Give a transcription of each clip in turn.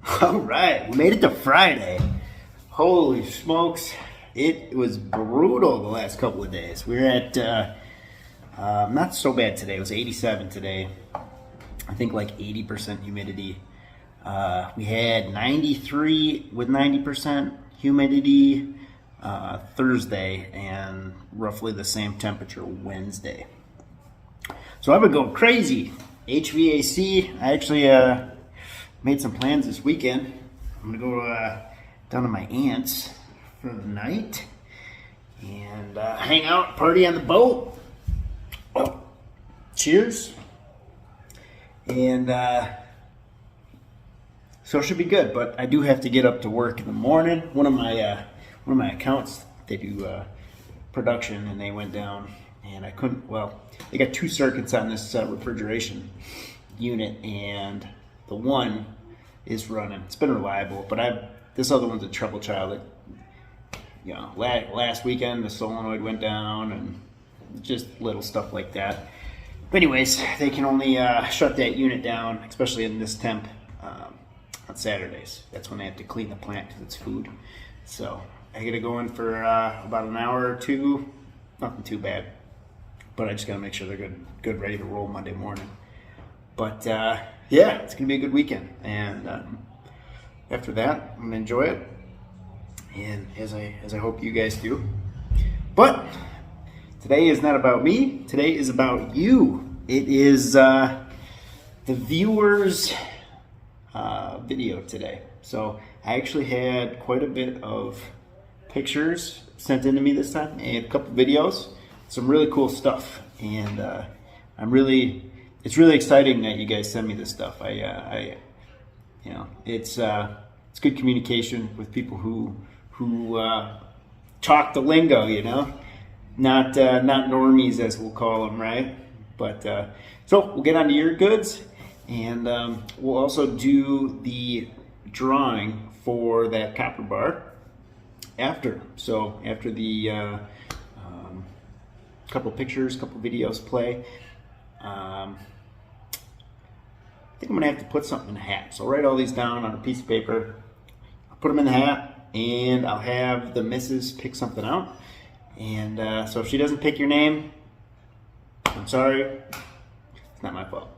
All right, we made it to Friday. Holy smokes, it was brutal the last couple of days. We were at not so bad today. It was 87 today. I think like 80% humidity. We had 93 with 90% humidity Thursday, and roughly the same temperature Wednesday. So I've been going crazy. HVAC. I actually made some plans this weekend. I'm gonna go down to my aunt's for the night and hang out, party on the boat. Oh, cheers. And so it should be good. But I do have to get up to work in the morning. One of my accounts, they do production, and they went down, and I couldn't. Well, they got two circuits on this refrigeration unit, and the one is running. It's been reliable, but this other one's a trouble child. Last weekend the solenoid went down, and just little stuff like that. But anyways, they can only shut that unit down, especially in this temp, on Saturdays. That's when they have to clean the plant because it's food. So I gotta go in for about an hour or two. Nothing too bad, but I just gotta make sure they're good, ready to roll Monday morning. But yeah, it's gonna be a good weekend, and after that, I'm gonna enjoy it, and as I hope you guys do. But today is not about me. Today is about you. It is the viewers' video today. So I actually had quite a bit of pictures sent in to me this time, and a couple videos, some really cool stuff, and it's really exciting that you guys send me this stuff. It's good communication with people who talk the lingo, not normies, as we'll call them, right? But so we'll get on to your goods, and we'll also do the drawing for that copper bar after. So after the couple pictures, couple videos play, I think I'm gonna have to put something in the hat. So I'll write all these down on a piece of paper. I'll put them in the hat, and I'll have the missus pick something out. And so if she doesn't pick your name, I'm sorry. It's not my fault.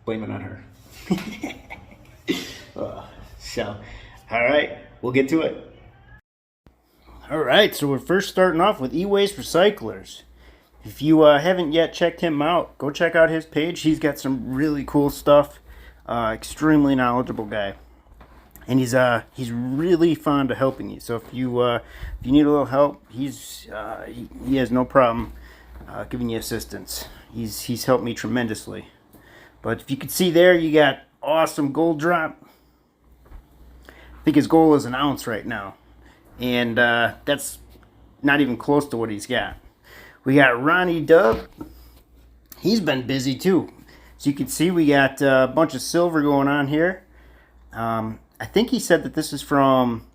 Blame it on her. So, all right, we'll get to it. All right, so we're first starting off with Ewaste Recyclers. If you haven't yet checked him out, go check out his page. He's got some really cool stuff. Extremely knowledgeable guy, and he's really fond of helping you. So if you need a little help, he has no problem giving you assistance. He's helped me tremendously. But if you can see there, you got awesome gold drop. I think his goal is an ounce right now, and that's not even close to what he's got. We got Ronnie W. He's been busy too. So you can see we got a bunch of silver going on here. I think he said that this is from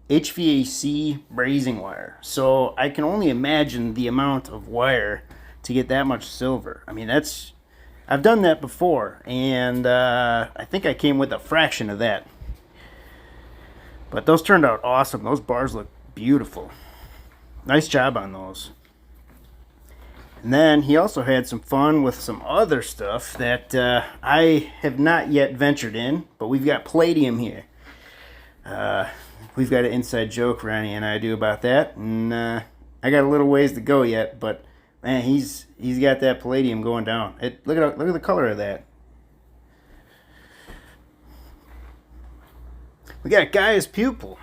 HVAC brazing wire. So I can only imagine the amount of wire to get that much silver. I mean, I've done that before, and I think I came with a fraction of that. But those turned out awesome. Those bars look beautiful. Nice job on those. And then he also had some fun with some other stuff that I have not yet ventured in, but we've got palladium here. We've got an inside joke Ronnie and I do about that, and I got a little ways to go yet, but man, he's got that palladium going down. Look at the color of that. We got Gaia's pupil.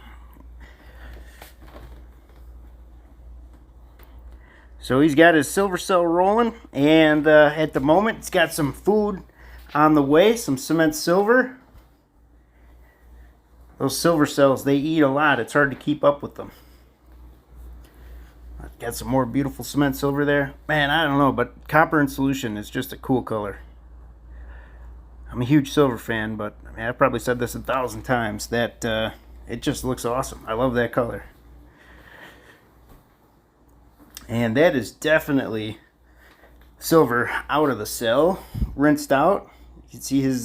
So he's got his SilverStoll rolling, and at the moment he's got some food on the way, some cement silver. Those SilverStolls, they eat a lot. It's hard to keep up with them. Got some more beautiful cement silver there. Man, I don't know, but copper in solution is just a cool color. I'm a huge silver fan, but I mean, I've probably said this 1,000 times that it just looks awesome. I love that color. And that is definitely silver out of the cell, rinsed out. You can see his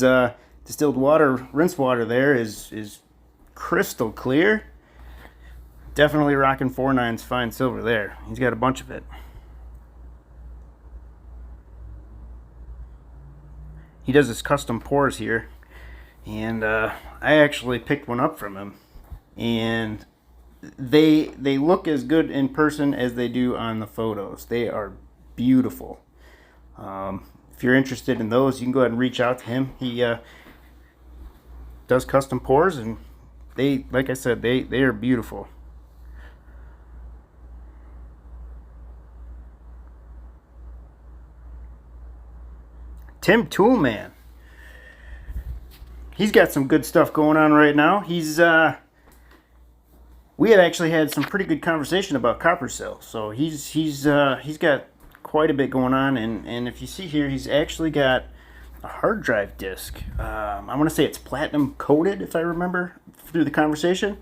distilled water, rinse water there is crystal clear. Definitely rocking 4.9's fine silver there. He's got a bunch of it. He does his custom pours here, and I actually picked one up from him, and they look as good in person as they do on the photos. They are beautiful. If you're interested in those, you can go ahead and reach out to him. He does custom pours, and they, like I said, they are beautiful. Tim Toolman. He's got some good stuff going on right now. He's we have actually had some pretty good conversation about copper cells. So he's got quite a bit going on, and if you see here, he's actually got a hard drive disk. I want to say it's platinum coated, if I remember through the conversation.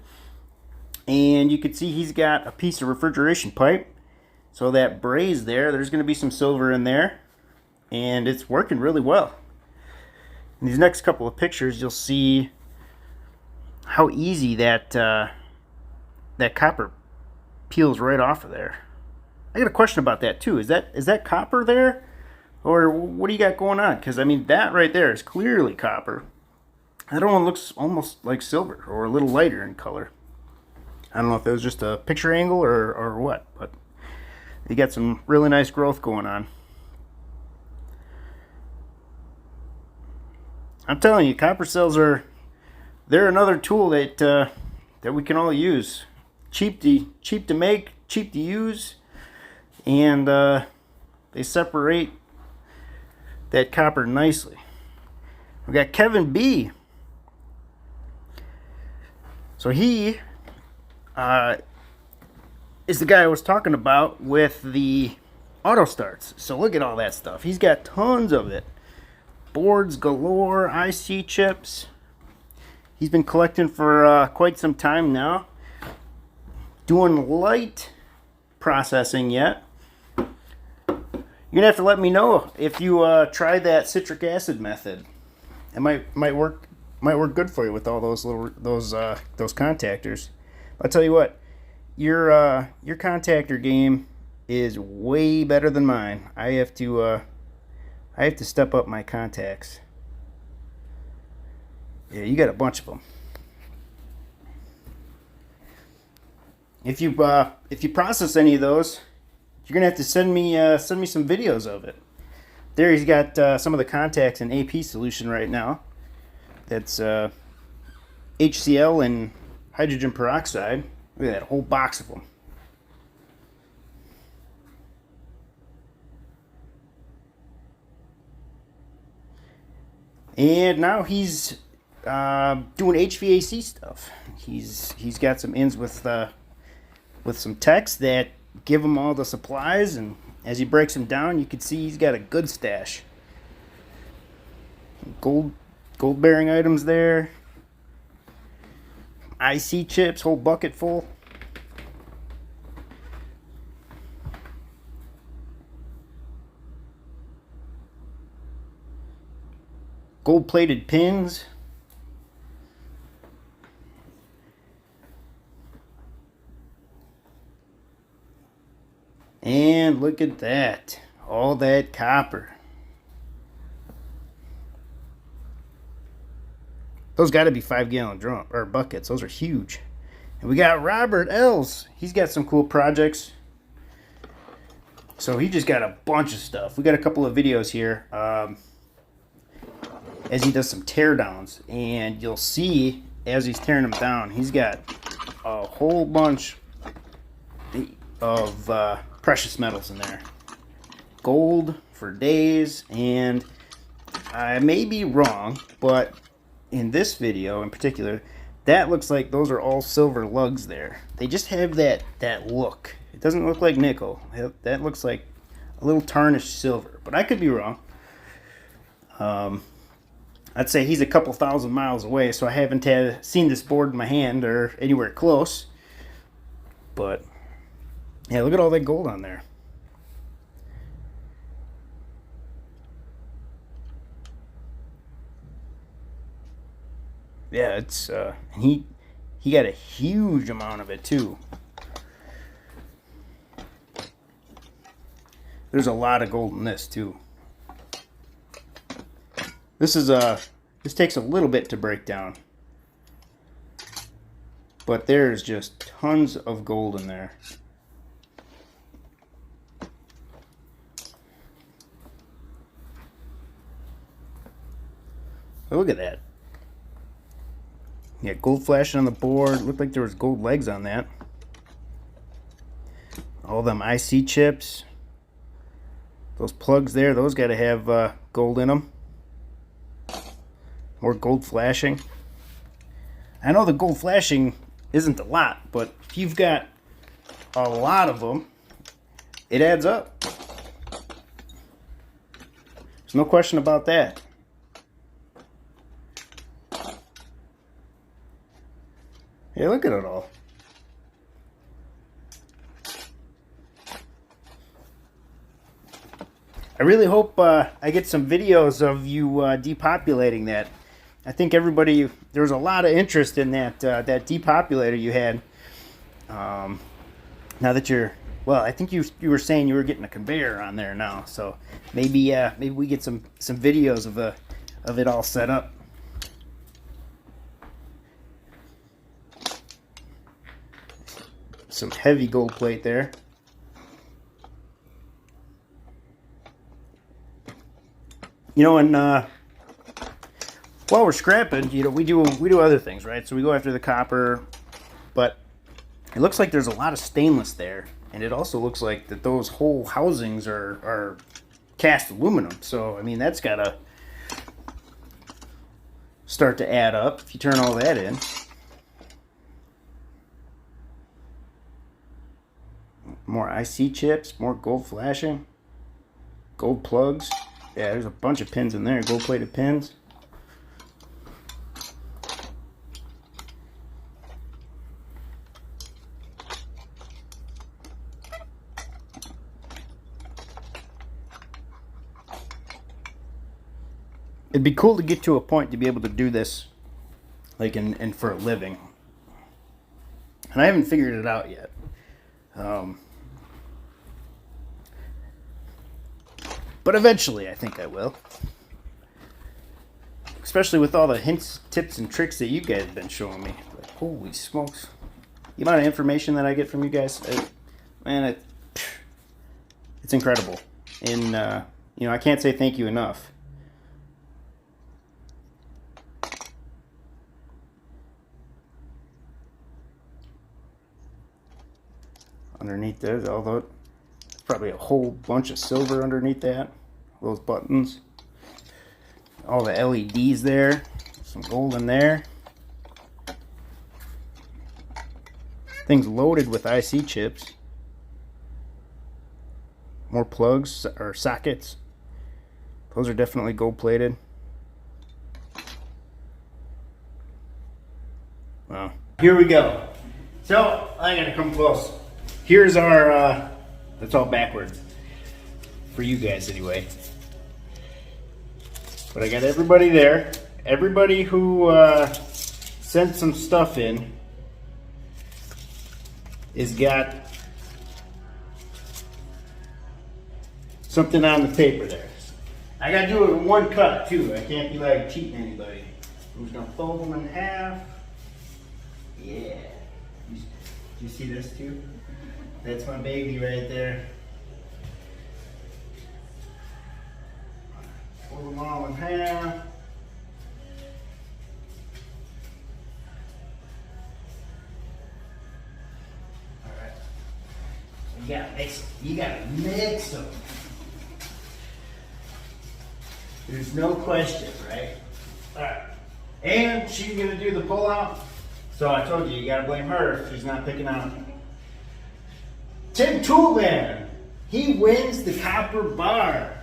And you can see he's got a piece of refrigeration pipe. So that braze there's going to be some silver in there. And it's working really well. In these next couple of pictures, you'll see how easy that that copper peels right off of there. I got a question about that too. Is that copper there, or what do you got going on? Because I mean, that right there is clearly copper. That one looks almost like silver, or a little lighter in color. I don't know if it was just a picture angle or what, but you got some really nice growth going on. I'm telling you, copper cells they're another tool that we can all use. Cheap to make, cheap to use, and they separate that copper nicely. We got Kevin B. So he is the guy I was talking about with the auto starts. So look at all that stuff. He's got tons of it. Boards galore, IC chips. He's been collecting for quite some time now. Doing light processing yet. You're gonna have to let me know if you try that citric acid method. It might work good for you with all those contactors. I'll tell you what, your contactor game is way better than mine. I have to step up my contacts. Yeah, you got a bunch of them. If you process any of those, you're gonna have to send me some videos of it. There, he's got some of the contacts in AP solution right now. That's HCl and hydrogen peroxide. Look at that, a whole box of them. And now he's doing HVAC stuff. He's got some ins with some techs that give him all the supplies, and as he breaks them down, you can see he's got a good stash. Gold bearing items there. IC chips, whole bucket full. Gold plated pins. And look at that. All that copper. Those got to be 5-gallon drum or buckets. Those are huge. And we got Robert Els. He's got some cool projects. So he just got a bunch of stuff. We got a couple of videos here as he does some teardowns, and you'll see as he's tearing them down, he's got a whole bunch of precious metals in there. Gold for days, and I may be wrong, but in this video in particular, that looks like those are all silver lugs there. They just have that look. It doesn't look like nickel. That looks like a little tarnished silver, but I could be wrong. I'd say he's a couple thousand miles away, so I haven't seen this board in my hand or anywhere close. But yeah, look at all that gold on there. Yeah, it's and he got a huge amount of it too. There's a lot of gold in this too. This takes a little bit to break down, but there's just tons of gold in there. Look at that. Yeah, gold flashing on the board. Looked like there was gold legs on that. All them IC chips. Those plugs there, those got to have gold in them. More gold flashing. I know the gold flashing isn't a lot, but if you've got a lot of them, it adds up. There's no question about that. Hey, look at it all. I really hope I get some videos of you depopulating that. I think everybody, there was a lot of interest in that depopulator you had. Now that you're, well, I think you were saying you were getting a conveyor on there now, so maybe we get some videos of it all set up. Some heavy gold plate there. You know, and while we're scrapping, you know, we do other things, right? So we go after the copper, but it looks like there's a lot of stainless there, and it also looks like that those whole housings are cast aluminum. So I mean, that's gotta start to add up if you turn all that in. More IC chips, more gold flashing, gold plugs. Yeah, there's a bunch of pins in there, gold plated pins. It'd be cool to get to a point to be able to do this, like in for a living. And I haven't figured it out yet. But eventually, I think I will. Especially with all the hints, tips, and tricks that you guys have been showing me. Like, holy smokes. The amount of information that I get from you guys, man, it's incredible. And, you know, I can't say thank you enough. Underneath there, although probably a whole bunch of silver underneath that, those buttons, all the LEDs there, some gold in there, things loaded with IC chips, more plugs or sockets, those are definitely gold plated. Wow, here we go. So I'm gonna come close. Here's our that's all backwards for you guys anyway. But I got everybody there. Everybody who sent some stuff in is got something on the paper there. I gotta do it in one cut too. I can't be like cheating anybody. I'm just gonna fold them in half. Yeah. You see this too? That's my baby right there. Fold them all in half. Alright. You gotta mix them. There's no question, right? Alright. And she's gonna do the pull out. So I told you gotta blame her if she's not picking out. Tim Toolman, he wins the copper bar.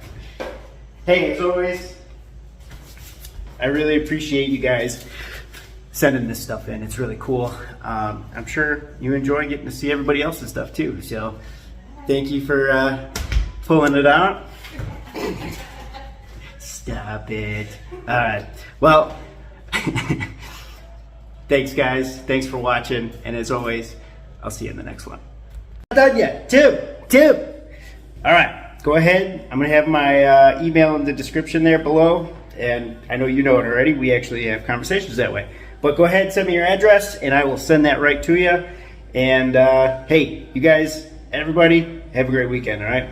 Hey, as always, I really appreciate you guys sending this stuff in. It's really cool. I'm sure you enjoy getting to see everybody else's stuff too. So thank you for pulling it out. Stop it. All right. Well, Thanks, guys. Thanks for watching. And as always, I'll see you in the next one. Not done yet. Tim. All right, go ahead. I'm going to have my email in the description there below. And I know you know it already. We actually have conversations that way. But go ahead, send me your address, and I will send that right to you. And hey, you guys, everybody, have a great weekend, all right?